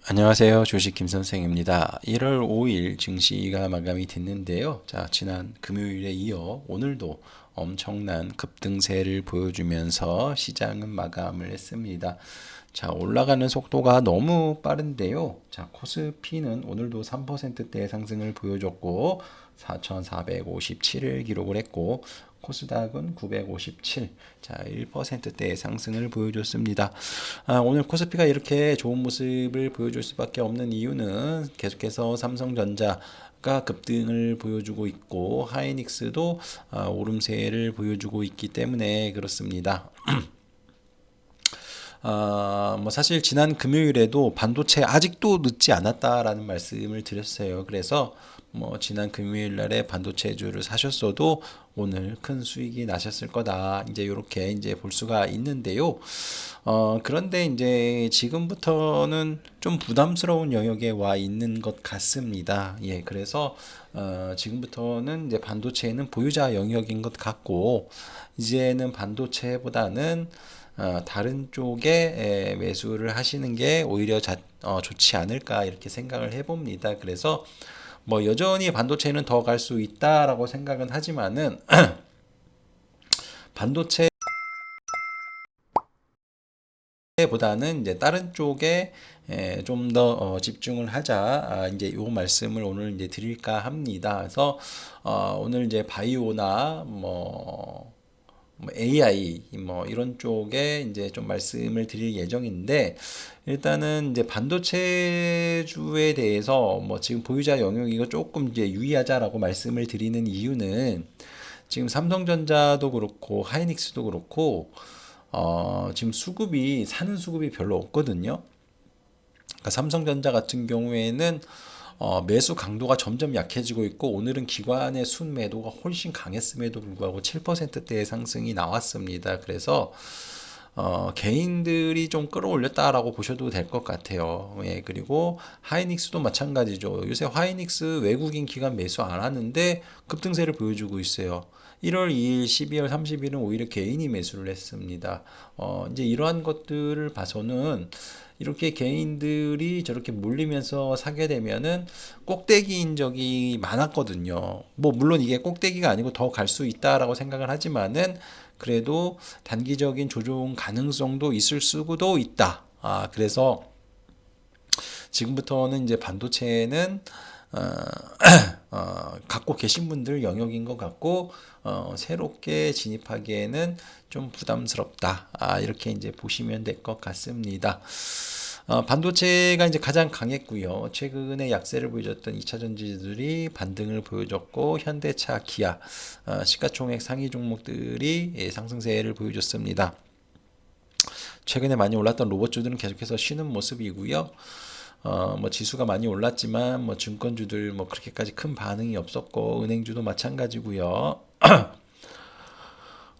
안녕하세요. 주식 김선생입니다. 1월 5일 증시가 마감이 됐는데요. 자, 지난 금요일에 이어 오늘도 엄청난 급등세를 보여주면서 시장은 마감을 했습니다. 자, 올라가는 속도가 너무 빠른데요. 자, 코스피는 오늘도 3%대 상승을 보여줬고 4,457을 기록을 했고 코스닥은 957, 자 1%대의 상승을 보여줬습니다. 오늘 코스피가 이렇게 좋은 모습을 보여줄 수밖에 없는 이유는 계속해서 삼성전자가 급등을 보여주고 있고 하이닉스도 오름세를 보여주고 있기 때문에 그렇습니다. 뭐 사실 지난 금요일에도 반도체 아직도 늦지 않았다라는 말씀을 드렸어요. 그래서 뭐 지난 금요일 날에 반도체주를 사셨어도 오늘 큰 수익이 나셨을 거다. 이제 이렇게 이제 볼 수가 있는데요. 그런데 이제 지금부터는 좀 부담스러운 영역에 와 있는 것 같습니다. 예, 그래서 지금부터는 이제 반도체는 보유자 영역인 것 같고 이제는 반도체보다는 다른 쪽에 매수를 하시는 게 오히려 좋지 않을까 이렇게 생각을 해봅니다. 그래서 뭐 여전히 반도체는 더 갈 수 있다라고 생각은 하지만은 반도체 보다는 이제 다른 쪽에 좀 더 집중을 하자. 이제 요 말씀을 오늘 이제 드릴까 합니다. 그래서 오늘 이제 바이오나 뭐 AI 뭐 이런 쪽에 이제 좀 말씀을 드릴 예정인데 일단은 이제 반도체주에 대해서 뭐 지금 보유자 영역이고 조금 이제 유의하자라고 말씀을 드리는 이유는 지금 삼성전자도 그렇고 하이닉스도 그렇고 지금 사는 수급이 별로 없거든요. 그러니까 삼성전자 같은 경우에는 매수 강도가 점점 약해지고 있고 오늘은 기관의 순매도가 훨씬 강했음에도 불구하고 7%대의 상승이 나왔습니다. 그래서 개인들이 좀 끌어올렸다라고 보셔도 될 것 같아요. 예, 그리고 하이닉스도 마찬가지죠. 요새 하이닉스 외국인 기관 매수 안 하는데 급등세를 보여주고 있어요. 1월 2일, 12월 30일은 오히려 개인이 매수를 했습니다. 이제 이러한 것들을 봐서는 이렇게 개인들이 저렇게 몰리면서 사게 되면은 꼭대기인 적이 많았거든요. 뭐 물론 이게 꼭대기가 아니고 더 갈 수 있다라고 생각을 하지만은 그래도 단기적인 조정 가능성도 있을 수도 있다. 그래서 지금부터는 이제 반도체는 어, 갖고 계신 분들 영역인 것 같고 새롭게 진입하기에는 좀 부담스럽다. 이렇게 이제 보시면 될 것 같습니다. 반도체가 이제 가장 강했고요. 최근에 약세를 보여줬던 2차 전지들이 반등을 보여줬고 현대차, 기아, 시가총액 상위 종목들이 상승세를 보여줬습니다. 최근에 많이 올랐던 로봇주들은 계속해서 쉬는 모습이고요. 뭐 지수가 많이 올랐지만 뭐 증권주들 뭐 그렇게까지 큰 반응이 없었고 은행주도 마찬가지고요.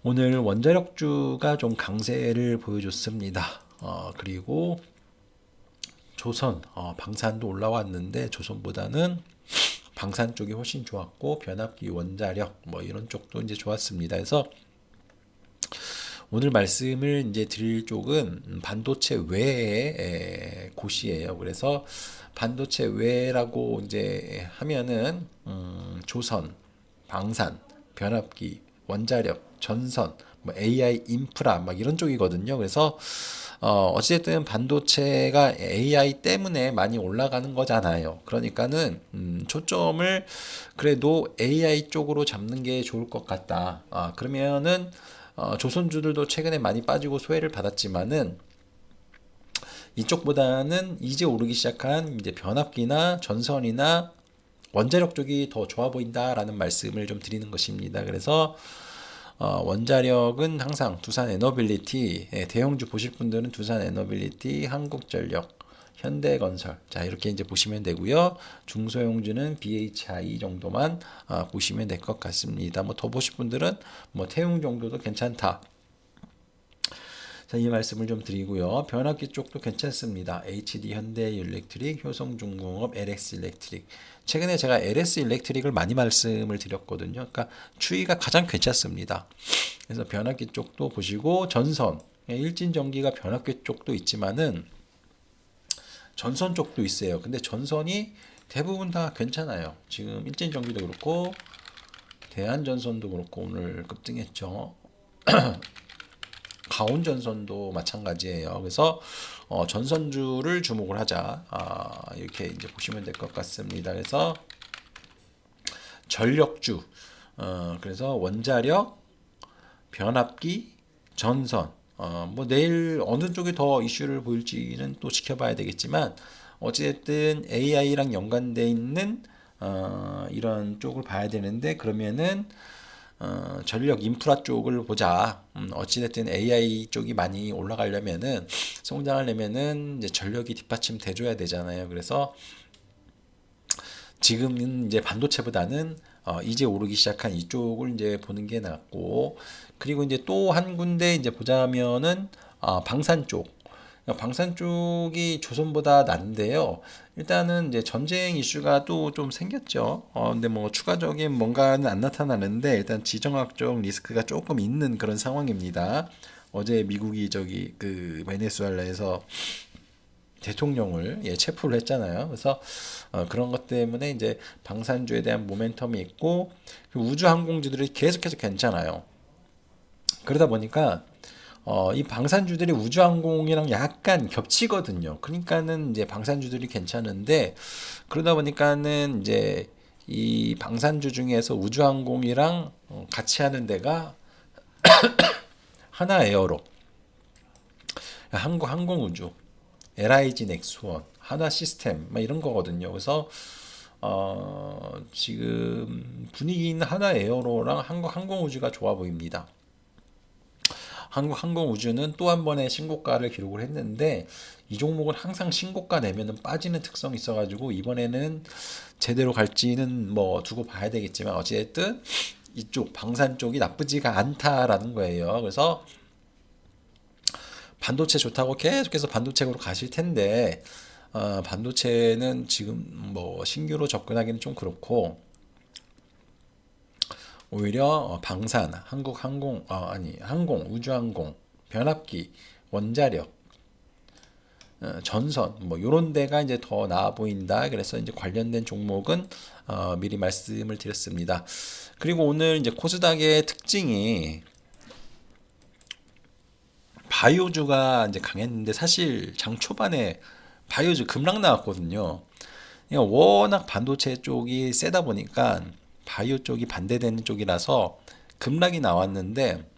오늘 원자력주가 좀 강세를 보여줬습니다. 그리고 조선, 방산도 올라왔는데 조선보다는 방산 쪽이 훨씬 좋았고 변압기, 원자력 뭐 이런 쪽도 이제 좋았습니다. 그래서 오늘 말씀을 이제 드릴 쪽은 반도체 외의 곳이에요. 그래서 반도체 외라고 이제 하면은 조선, 방산, 변압기, 원자력, 전선, 뭐 AI 인프라 막 이런 쪽이거든요. 그래서 어쨌든 반도체가 AI 때문에 많이 올라가는 거잖아요. 그러니까는 초점을 그래도 AI 쪽으로 잡는 게 좋을 것 같다. 그러면은 조선주들도 최근에 많이 빠지고 소외를 받았지만은 이쪽보다는 이제 오르기 시작한 이제 변압기나 전선이나 원자력 쪽이 더 좋아 보인다라는 말씀을 좀 드리는 것입니다. 그래서 원자력은 항상 두산 에너빌리티, 대형주 보실 분들은 두산 에너빌리티, 한국전력, 현대건설, 자 이렇게 이제 보시면 되고요. 중소형주는 BHI 정도만 보시면 될 것 같습니다. 뭐 더 보실 분들은 뭐 태용 정도도 괜찮다. 자, 이 말씀을 좀 드리고요. 변압기 쪽도 괜찮습니다. HD 현대일렉트릭, 효성중공업, LX 일렉트릭. 최근에 제가 LS 일렉트릭을 많이 말씀을 드렸거든요. 그러니까 추이가 가장 괜찮습니다. 그래서 변압기 쪽도 보시고 전선, 일진전기가 변압기 쪽도 있지만은 전선 쪽도 있어요. 근데 전선이 대부분 다 괜찮아요. 지금 일진전기도 그렇고 대한전선도 그렇고 오늘 급등했죠. 가온전선도 마찬가지예요. 그래서 전선주를 주목을 하자. 이렇게 이제 보시면 될 것 같습니다. 그래서 전력주, 그래서 원자력, 변압기, 전선. 뭐 내일 어느 쪽이 더 이슈를 보일지는 또 지켜봐야 되겠지만 어찌됐든 AI랑 연관돼 있는 이런 쪽을 봐야 되는데 그러면은 전력 인프라 쪽을 보자. 어찌됐든 AI 쪽이 많이 올라가려면은 성장하려면은 이제 전력이 뒷받침 돼줘야 되잖아요. 그래서 지금은 이제 반도체보다는 이제 오르기 시작한 이쪽을 이제 보는 게 낫고 그리고 이제 또 한 군데 이제 보자면은 방산 쪽. 방산 쪽이 조선보다 난데요. 일단은 이제 전쟁 이슈가 또 좀 생겼죠. 근데 뭐 추가적인 뭔가는 안 나타나는데 일단 지정학적 리스크가 조금 있는 그런 상황입니다. 어제 미국이 저기 그 베네수엘라에서 대통령을 체포를 했잖아요. 그래서 그런 것 때문에 이제 방산주에 대한 모멘텀이 있고 우주항공주들이 계속해서 괜찮아요. 그러다 보니까 이 방산주들이 우주항공이랑 약간 겹치거든요. 그러니까는 이제 방산주들이 괜찮은데 그러다 보니까는 이제 이 방산주 중에서 우주항공이랑 같이 하는 데가 하나에어로, 한국항공우주, LIG 넥스원, 하나 시스템 막 이런 거거든요. 그래서 지금 분위기는 하나 에어로랑 한국항공우주가 좋아 보입니다. 한국항공우주는 또 한 번의 신고가를 기록을 했는데 이 종목은 항상 신고가 내면은 빠지는 특성이 있어가지고 이번에는 제대로 갈지는 뭐 두고 봐야 되겠지만 어찌됐든 이쪽 방산 쪽이 나쁘지가 않다라는 거예요. 그래서 반도체 좋다고 계속해서 반도체로 가실 텐데 반도체는 지금 뭐 신규로 접근하기는 좀 그렇고 오히려 방산, 항공, 우주항공, 변압기, 원자력, 전선 뭐 요런 데가 이제 더 나아 보인다. 그래서 이제 관련된 종목은 미리 말씀을 드렸습니다. 그리고 오늘 이제 코스닥의 특징이 바이오주가 이제 강했는데 사실 장 초반에 바이오주 급락 나왔거든요. 그러니까 워낙 반도체 쪽이 세다 보니까 바이오 쪽이 반대되는 쪽이라서 급락이 나왔는데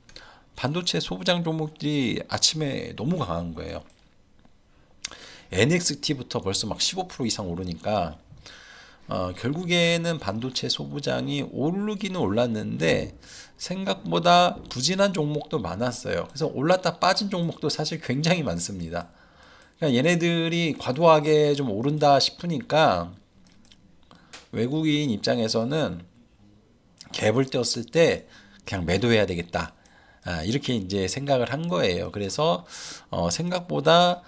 반도체 소부장 종목들이 아침에 너무 강한 거예요. NXT부터 벌써 막 15% 이상 오르니까 결국에는 반도체 소부장이 오르기는 올랐는데 생각보다 부진한 종목도 많았어요. 그래서 올랐다 빠진 종목도 사실 굉장히 많습니다. 그러니까 얘네들이 과도하게 좀 오른다 싶으니까 외국인 입장에서는 갭을 떼었을 때 그냥 매도해야 되겠다. 이렇게 이제 생각을 한 거예요. 그래서 생각보다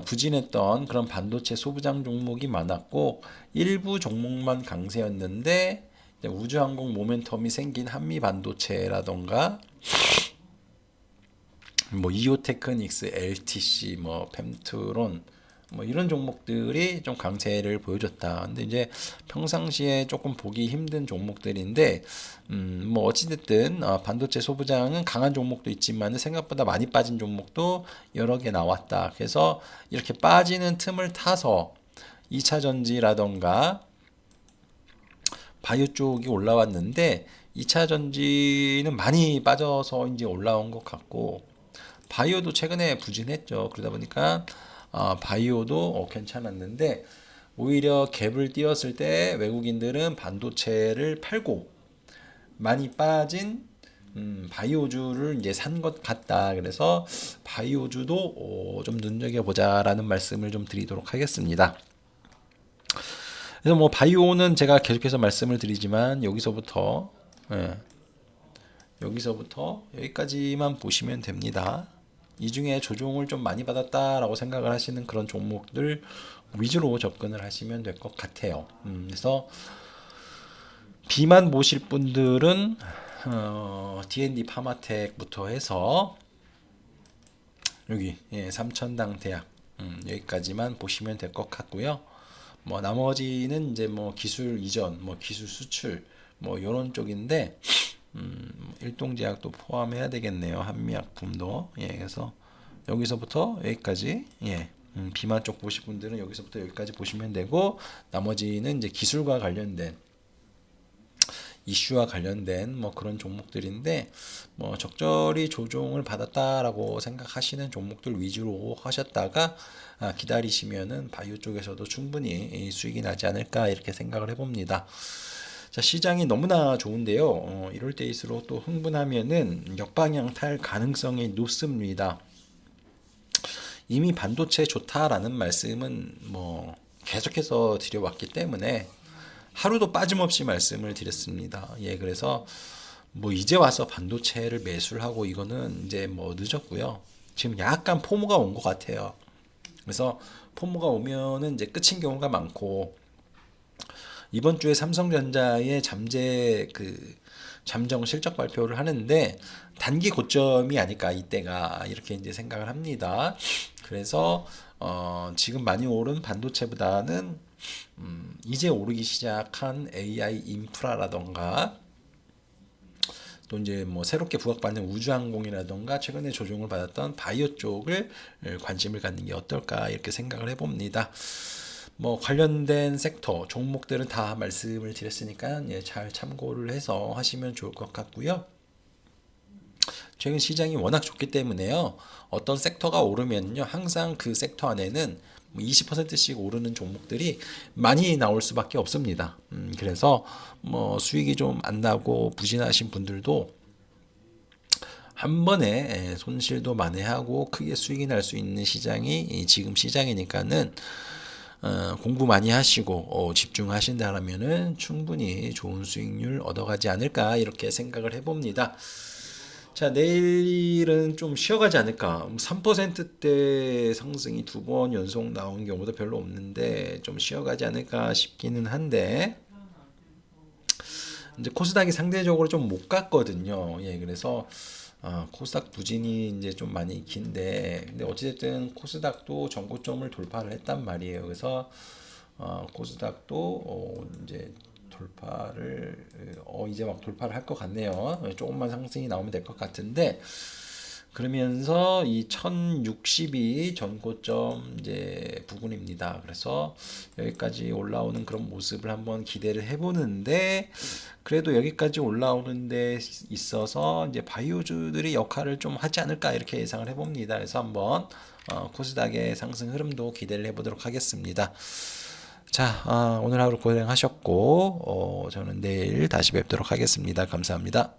부진했던 그런 반도체 소부장 종목이 많았고 일부 종목만 강세였는데 우주항공 모멘텀이 생긴 한미반도체라던가 뭐 이오테크닉스, LTC, 뭐 펜트론 뭐 이런 종목들이 좀 강세를 보여줬다. 근데 이제 평상시에 조금 보기 힘든 종목들인데 뭐 어찌됐든 반도체 소부장은 강한 종목도 있지만 생각보다 많이 빠진 종목도 여러 개 나왔다. 그래서 이렇게 빠지는 틈을 타서 2차 전지라던가 바이오 쪽이 올라왔는데 2차 전지는 많이 빠져서 이제 올라온 것 같고 바이오도 최근에 부진했죠. 그러다 보니까 바이오도 괜찮았는데 오히려 갭을 띄웠을 때 외국인들은 반도체를 팔고 많이 빠진 바이오주를 이제 산 것 같다. 그래서 바이오주도 좀 눈여겨보자라는 말씀을 좀 드리도록 하겠습니다. 그래서 뭐 바이오는 제가 계속해서 말씀을 드리지만 여기서부터 여기까지만 보시면 됩니다. 이 중에 조종을 좀 많이 받았다라고 생각을 하시는 그런 종목들 위주로 접근을 하시면 될 것 같아요. 그래서 B만 보실 분들은 D&D 파마텍부터 해서 여기 삼천당 대학 여기까지만 보시면 될 것 같고요. 뭐 나머지는 이제 뭐 기술 이전, 뭐 기술 수출, 뭐 이런 쪽인데 일동제약도 포함해야 되겠네요. 한미약품도. 예, 그래서 여기서부터 여기까지. 예. 비만 쪽 보실 분들은 여기서부터 여기까지 보시면 되고 나머지는 이제 기술과 관련된 이슈와 관련된 뭐 그런 종목들인데 뭐 적절히 조정을 받았다라고 생각하시는 종목들 위주로 하셨다가 기다리시면은 바이오 쪽에서도 충분히 수익이 나지 않을까 이렇게 생각을 해봅니다. 자, 시장이 너무나 좋은데요. 이럴 때일수록 또 흥분하면은 역방향탈 가능성이 높습니다. 이미 반도체 좋다라는 말씀은 뭐 계속해서 드려왔기 때문에 하루도 빠짐없이 말씀을 드렸습니다. 예, 그래서 뭐 이제 와서 반도체를 매수를 하고 이거는 이제 뭐 늦었고요. 지금 약간 포모가 온 것 같아요. 그래서 포모가 오면은 이제 끝인 경우가 많고 이번 주에 삼성전자의 잠정 실적 발표를 하는데 단기 고점이 아닐까 이때가 이렇게 이제 생각을 합니다. 그래서 지금 많이 오른 반도체보다는 이제 오르기 시작한 AI 인프라라던가 또 이제 뭐 새롭게 부각받는 우주항공이라던가 최근에 조정을 받았던 바이오 쪽을 관심을 갖는 게 어떨까 이렇게 생각을 해봅니다. 뭐 관련된 섹터 종목들은 다 말씀을 드렸으니까 예, 잘 참고를 해서 하시면 좋을 것 같고요. 최근 시장이 워낙 좋기 때문에요. 어떤 섹터가 오르면요, 항상 그 섹터 안에는 20%씩 오르는 종목들이 많이 나올 수밖에 없습니다. 그래서 뭐 수익이 좀 안 나고 부진하신 분들도 한 번에 손실도 만회하고 크게 수익이 날 수 있는 시장이 지금 시장이니까는 공부 많이 하시고 집중하신다면은 충분히 좋은 수익률 얻어가지 않을까 이렇게 생각을 해봅니다. 자, 내일은 좀 쉬어가지 않을까. 3%대 상승이 두 번 연속 나온 경우도 별로 없는데 좀 쉬어가지 않을까 싶기는 한데 이제 코스닥이 상대적으로 좀 못 갔거든요. 예, 그래서 코스닥 부진이 이제 좀 많이 긴데 근데 어찌됐든 코스닥도 전고점을 돌파를 했단 말이에요. 그래서 코스닥도 이제 돌파를 이제 막 돌파를 할 것 같네요. 조금만 상승이 나오면 될 것 같은데 그러면서 이 1060이 전고점 이제 부근입니다. 그래서 여기까지 올라오는 그런 모습을 한번 기대를 해보는데 그래도 여기까지 올라오는 데 있어서 이제 바이오주들이 역할을 좀 하지 않을까 이렇게 예상을 해봅니다. 그래서 한번 코스닥의 상승 흐름도 기대를 해보도록 하겠습니다. 자, 오늘 하루 고생하셨고 저는 내일 다시 뵙도록 하겠습니다. 감사합니다.